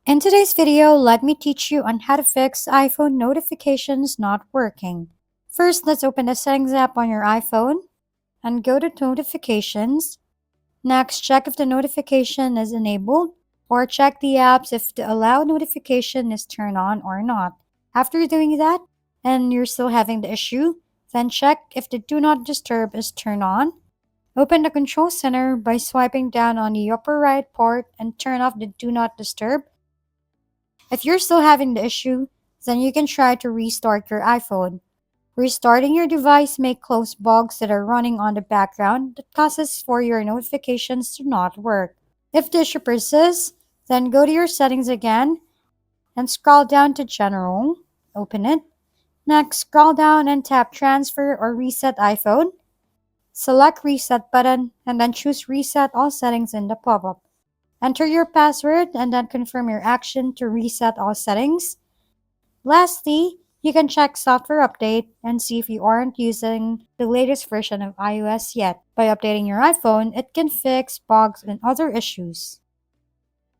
In today's video, let me teach you on how to fix iPhone notifications not working. First, let's open the Settings app on your iPhone and go to Notifications. Next, check if the notification is enabled or check the apps if the Allow notification is turned on or not. After doing that and you're still having the issue, then check if the Do Not Disturb is turned on. Open the Control Center by swiping down on the upper right part and turn off the Do Not Disturb. If you're still having the issue, then you can try to restart your iPhone. Restarting your device may close bugs that are running on the background that causes for your notifications to not work. If the issue persists, then go to your settings again and scroll down to General. Open it. Next, scroll down and tap Transfer or Reset iPhone. Select Reset button and then choose Reset All Settings in the pop-up. Enter your password and then confirm your action to reset all settings. Lastly, you can check software update and see if you aren't using the latest version of iOS yet. By updating your iPhone, it can fix bugs and other issues.